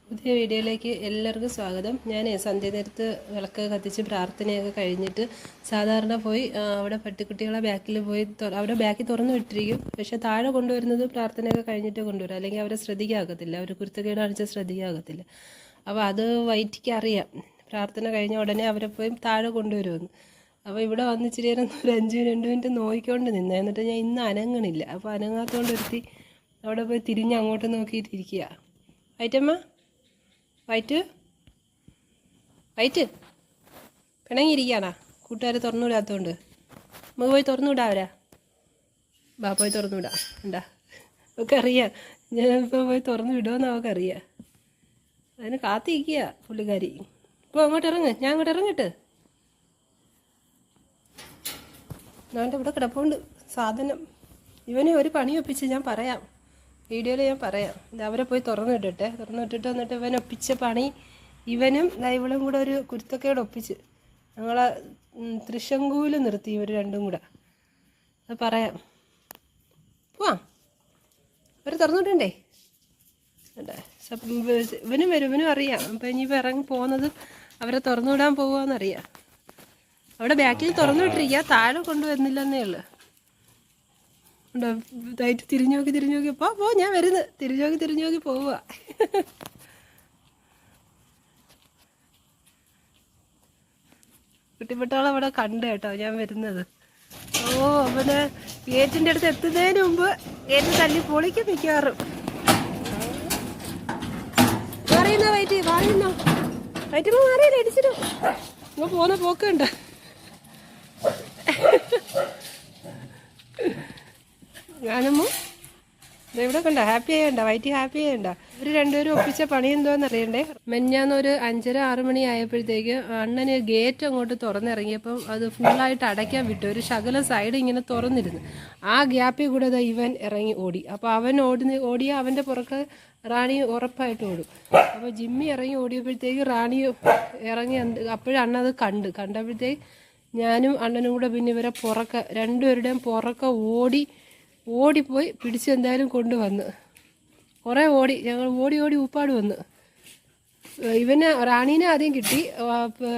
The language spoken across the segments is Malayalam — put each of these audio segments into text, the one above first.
പുതിയ വീഡിയോയിലേക്ക് എല്ലാവർക്കും സ്വാഗതം. ഞാൻ സന്ധ്യാനേരത്ത് വിളക്ക് കത്തിച്ച് പ്രാർത്ഥനയൊക്കെ കഴിഞ്ഞിട്ട് സാധാരണ പോയി അവിടെ പട്ടിക്കുട്ടികളെ ബാക്കിൽ പോയി അവിടെ ബാക്കിൽ തുറന്നു വിട്ടിരിക്കും. പക്ഷെ താഴെ കൊണ്ടുവരുന്നത് പ്രാർത്ഥനയൊക്കെ കഴിഞ്ഞിട്ട് കൊണ്ടുവരും, അല്ലെങ്കിൽ അവരെ ശ്രദ്ധിക്കാകത്തില്ല, അവർ കുരുത്തക്കേട് കാണിച്ചാൽ ശ്രദ്ധിക്കാകത്തില്ല. അപ്പോൾ അത് വൈറ്റിക്ക് അറിയാം, പ്രാർത്ഥന കഴിഞ്ഞ ഉടനെ അവരെ പോയി താഴെ കൊണ്ടുവരുമെന്ന്. അപ്പോൾ ഇവിടെ വന്ന് ഇച്ചിരി നേരം ഒരു 5-2 മിനിറ്റ് നോക്കിക്കൊണ്ട് നിന്നു. എന്നിട്ട് ഞാൻ ഇന്ന് അനങ്ങണില്ല. അപ്പോൾ അനങ്ങാത്തോണ്ട് ഒരുത്തി അവിടെ പോയി തിരിഞ്ഞ് അങ്ങോട്ട് നോക്കിയിട്ടിരിക്കുക. വൈറ്റമ്മ, വൈറ്റ് വൈറ്റ് പിണങ്ങിയിരിക്കുകയാണോ? കൂട്ടുകാർ തുറന്നു വിടാത്തതുകൊണ്ട് നമുക്ക് പോയി തുറന്നു വിടാവരാ. പോയി തുറന്നു വിടാം. ഉണ്ടാ ഒക്കെ അറിയാം, ഞാനിപ്പോൾ പോയി തുറന്നു വിടുമെന്ന് അവൾക്കറിയാം. അതിന് കാത്തിരിക്കുക പുള്ളിക്കാരി. ഇപ്പോൾ അങ്ങോട്ട് ഇറങ്ങ്, ഞാൻ അങ്ങോട്ട് ഇറങ്ങട്ട്. ഞാൻ ഇവിടെ കിടപ്പുണ്ട് സാധനം. ഇവനെ ഒരു പണി ഒപ്പിച്ച് ഞാൻ പറയാം, വീഡിയോയിൽ ഞാൻ പറയാം. അവരെ പോയി തുറന്നു വിട്ടിട്ട് വന്നിട്ട് ഇവൻ ഒപ്പിച്ച പണി ഇവനും ഇവളും കൂടെ ഒരു കുരുത്തക്കേട് ഒപ്പിച്ച് ഞങ്ങളെ തൃശങ്കൂല് നിർത്തി ഇവർ രണ്ടും കൂടെ. അത് പറയാം. പോവാം, അവർ തുറന്നു വിടണ്ടേ? ഇവനും വരും, ഇവനും അറിയാം. അപ്പം ഇനിയിപ്പോൾ ഇറങ്ങി പോകുന്നത് അവരെ തുറന്നു വിടാൻ പോവാന്നറിയാം. അവിടെ ബാക്കിൽ തുറന്നു വിട്ടിരിക്കുക, താഴെ കൊണ്ടുവരുന്നില്ലെന്നേ ഉള്ളു. ഇതായിട്ട് തിരിഞ്ഞു നോക്കി പോ ഞാൻ വരുന്നത്. തിരിഞ്ഞു നോക്കി പോവുക. കുട്ടിപ്പെട്ടാളെ അവിടെ കണ്ടു കേട്ടോ ഞാൻ വരുന്നത്. അവന് ഗേറ്റിൻ്റെ അടുത്ത് എത്തുന്നതിന് മുമ്പ് ഗേറ്റ് തല്ലി പൊളിക്ക് മിക്കവാറും. മാറിയുന്നോ വൈറ്റ്, മാറിയുന്നോ വൈറ്റമ്മ, മാറിയില്ല ഇടിച്ചിട്ടു. ഇപ്പൊ പോന്ന പോക്കുണ്ട്. ഞാനമ്മ ഇവിടെ കണ്ട ഹാപ്പി ആയണ്ട, വൈറ്റ് ഹാപ്പി ആയണ്ട. ഇവർ രണ്ടുപേരും ഒപ്പിച്ച പണി എന്തോന്ന് അറിയണ്ടേ? മെഞ്ഞാന്നൊരു 5:30-6 മണി ആയപ്പോഴത്തേക്ക് അണ്ണന് ഗേറ്റ് അങ്ങോട്ട് തുറന്നിറങ്ങിയപ്പം അത് ഫുള്ളായിട്ട് അടയ്ക്കാൻ വിട്ടു. ഒരു ശകലം സൈഡ് ഇങ്ങനെ തുറന്നിരുന്നു. ആ ഗ്യാപ്പിൽ കൂടെ ഇവൻ ഇറങ്ങി ഓടി. അപ്പോൾ അവൻ ഓടിയ അവൻ്റെ പുറക്ക് റാണി ഉറപ്പായിട്ട് ഓടും. അപ്പോൾ ജിമ്മി ഇറങ്ങി ഓടിയപ്പോഴത്തേക്ക് റാണി ഇറങ്ങി. അപ്പോഴും അണ്ണ അത് കണ്ടപ്പോഴത്തേക്ക് ഞാനും അണ്ണനും കൂടെ പിന്നെ ഇവരെ രണ്ടുപേരുടെയും പുറക്കെ ഓടിപ്പോയി പിടിച്ച് എന്തായാലും കൊണ്ടുവന്ന്. കുറേ ഓടി, ഞങ്ങൾ ഓടി ഊപ്പാട് വന്ന്. ഇവനെ റാണീനെ ആദ്യം കിട്ടി.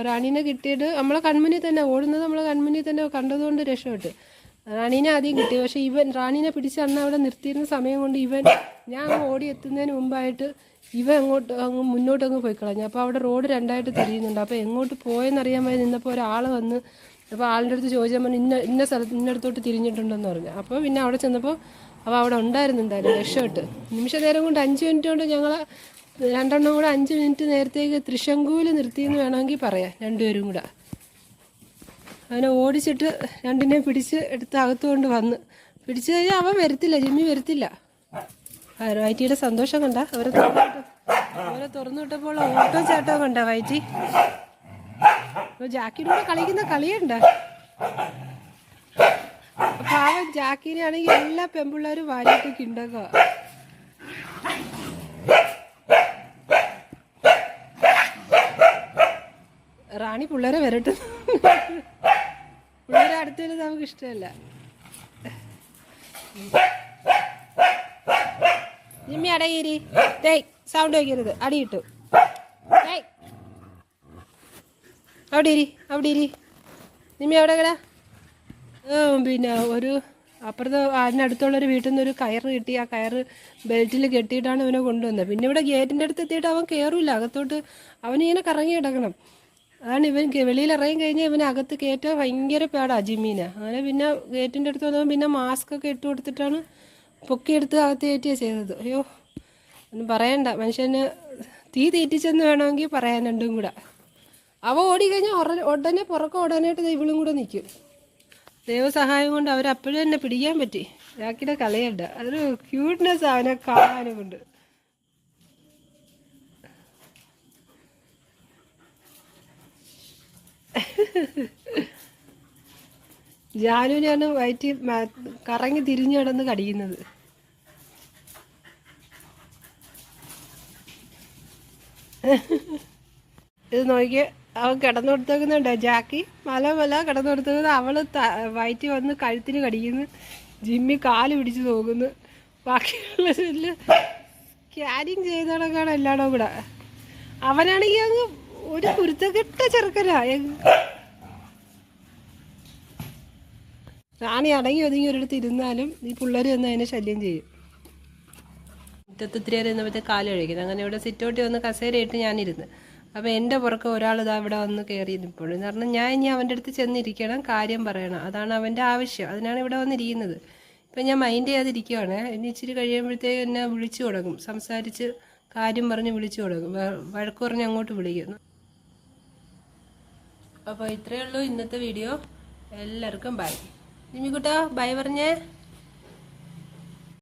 റാണീനെ കിട്ടിയിട്ട് നമ്മളെ കൺമുന്നിൽ തന്നെ ഓടുന്നത്, നമ്മളെ കൺമുന്നിൽ തന്നെ കണ്ടതുകൊണ്ട് രക്ഷപ്പെട്ട്. റാണീനെ ആദ്യം കിട്ടി. പക്ഷേ റാണീനെ പിടിച്ച് അന്ന് അവിടെ നിർത്തിയിരുന്ന സമയം കൊണ്ട് ഞാൻ അങ്ങ് ഓടി എത്തുന്നതിന് മുമ്പായിട്ട് ഇവൻ അങ്ങ് മുന്നോട്ടങ്ങ് പോയി കളഞ്ഞു. അപ്പോൾ അവിടെ റോഡ് രണ്ടായിട്ട് തിരിയുന്നുണ്ട്. അപ്പോൾ എങ്ങോട്ട് പോയെന്നറിയാൻ വേണ്ടി നിന്നപ്പോൾ ഒരാൾ വന്ന്. അപ്പോൾ ആളുടെ അടുത്ത് ചോദിച്ചാൽ പറഞ്ഞു ഇന്ന സ്ഥലത്ത് ഇന്നടത്തോട്ട് തിരിഞ്ഞിട്ടുണ്ടെന്ന് പറഞ്ഞു. അപ്പോൾ പിന്നെ അവിടെ ചെന്നപ്പോൾ അവിടെ ഉണ്ടായിരുന്നു. എന്തായാലും രക്ഷപ്പെട്ട്. നിമിഷ നേരം കൊണ്ട് 5 മിനിറ്റ് കൊണ്ട് ഞങ്ങൾ രണ്ടെണ്ണം കൂടെ 5 മിനിറ്റ് നേരത്തേക്ക് തൃശങ്കൂല് നിർത്തിയെന്ന് വേണമെങ്കിൽ പറയാം. രണ്ടുപേരും കൂടെ അവനെ ഓടിച്ചിട്ട് രണ്ടിനെയും പിടിച്ച് എടുത്ത് അകത്തുകൊണ്ട് വന്ന്. പിടിച്ചു കഴിഞ്ഞാൽ അവൻ വരത്തില്ല, ജിമ്മി വരത്തില്ല. വൈറ്റിയുടെ സന്തോഷം കണ്ട. അവരെ തുറന്നു വിട്ടപ്പോൾ ഓട്ടോ ചേട്ടോ കണ്ട വൈറ്റി. ജാക്കിയുടെ കൂടെ കളിക്കുന്ന കളിയുണ്ട. അപ്പൊ ജാക്കിനെ ആണെങ്കിൽ എല്ലാ പെമ്പിള്ളേരും വാരിയിട്ട് കിണ്ടക. റാണി പിള്ളേരെ വരട്ടെ. പിള്ളേരെ അടുത്ത് വരുന്നത് നമുക്ക് ഇഷ്ടമല്ല. ജിമ്മി അടയിരി, സൗണ്ട് വയ്ക്കരുത്, അടി കിട്ടും. അവിടെ ഇരി നിമ്മി അവിടെ കിടാ. പിന്നെ ഒരു അപ്പുറത്ത് അതിനടുത്തുള്ളൊരു വീട്ടിൽ നിന്ന് ഒരു കയറ് കിട്ടി. ആ കയറ് ബെൽറ്റിൽ കെട്ടിയിട്ടാണ് ഇവനെ കൊണ്ടുവന്നത്. പിന്നെ ഇവിടെ ഗേറ്റിൻ്റെ അടുത്ത് എത്തിയിട്ട് അവൻ കയറില്ല അകത്തോട്ട്. അവനിങ്ങനെ കറങ്ങി കിടക്കണം. അതാണ് ഇവൻ വെളിയിൽ ഇറങ്ങി കഴിഞ്ഞാൽ ഇവനെ അകത്ത് കയറ്റാൻ ഭയങ്കര പേടാണ് ജിമ്മീനെ. അങ്ങനെ പിന്നെ ഗേറ്റിൻ്റെ അടുത്ത് വന്നപ്പോൾ പിന്നെ മാസ്ക് ഒക്കെ ഇട്ട് കൊടുത്തിട്ടാണ് പൊക്കിയെടുത്ത് അകത്ത് കയറ്റുകയാണ് ചെയ്തത്. അയ്യോ ഒന്നും പറയണ്ട, മനുഷ്യന് തീ തീറ്റിച്ചെന്ന് വേണമെങ്കിൽ പറയാൻ. രണ്ടും കൂടെ അവ ഓടിക്കഴിഞ്ഞാൽ ഉടനെ ഉടനായിട്ട് ഇവളും കൂടെ നിൽക്കും. ദൈവസഹായം കൊണ്ട് അവരപ്പോഴും തന്നെ പിടിക്കാൻ പറ്റി. ജാക്കിയുടെ കളയണ്ട, അതൊരു ക്യൂട്ട്നെസ് അവനെ കാണാനും കൊണ്ട്. ജാനുവിനാണ് വയറ്റി കറങ്ങി തിരിഞ്ഞു കിടന്ന് കടിക്കുന്നത്. ഇത് നോക്കിയ അവൻ കിടന്നു കൊടുത്തേക്കുന്നുണ്ടോ? ജാക്കി മല കിടന്നു കൊടുത്തേക്കുന്നത്. അവള് വയറ്റി വന്ന് കഴുത്തിന് കടിക്കുന്നു. ജിമ്മി കാല് പിടിച്ച് നോക്കുന്നു. ബാക്കിയുള്ള ക്യാരിങ് ചെയ്തോളൊക്കെയാണ് എല്ലായിടവും കൂടെ. അവനാണെങ്കിൽ അങ്ങ് ഒരു കുരുത്തക്കെട്ട ചെറുക്കനാ. റാണി അടങ്ങി ഒതുങ്ങി ഒരിടത്ത് ഇരുന്നാലും ഈ പിള്ളേർ വന്ന് അതിനെ ശല്യം ചെയ്യും. മുറ്റത്ത് ഇത്തിരി നേരം ഇരുന്നപ്പോഴത്തെ കാല് കഴിക്കുന്നത്. അങ്ങനെ ഇവിടെ സിറ്റൗട്ടിൽ വന്ന് കസേരയിട്ട് ഞാനിരുന്ന്. അപ്പോൾ എൻ്റെ പുറക്കെ ഒരാൾ ഇതാ ഇവിടെ വന്ന് കയറി നിൽപ്പുള്ളൂ. എന്ന് പറഞ്ഞാൽ ഞാൻ ഇനി അവൻ്റെ അടുത്ത് ചെന്നിരിക്കണം, കാര്യം പറയണം. അതാണ് അവൻ്റെ ആവശ്യം. അതിനാണ് ഇവിടെ വന്നിരിക്കുന്നത്. ഇപ്പം ഞാൻ മൈൻഡ് ചെയ്യാതിരിക്കുകയാണ്. ഇനി ഇച്ചിരി കഴിയുമ്പോഴത്തേക്ക് എന്നെ വിളിച്ചു തുടങ്ങും. സംസാരിച്ച് കാര്യം പറഞ്ഞ് വിളിച്ചു തുടങ്ങും. വഴക്ക് പറഞ്ഞ് അങ്ങോട്ട് വിളിക്കുന്നു. അപ്പോൾ ഇത്രയേ ഉള്ളൂ ഇന്നത്തെ വീഡിയോ. എല്ലാവർക്കും ബൈ. നിമിക്കുട്ടാ ബൈ പറഞ്ഞേ.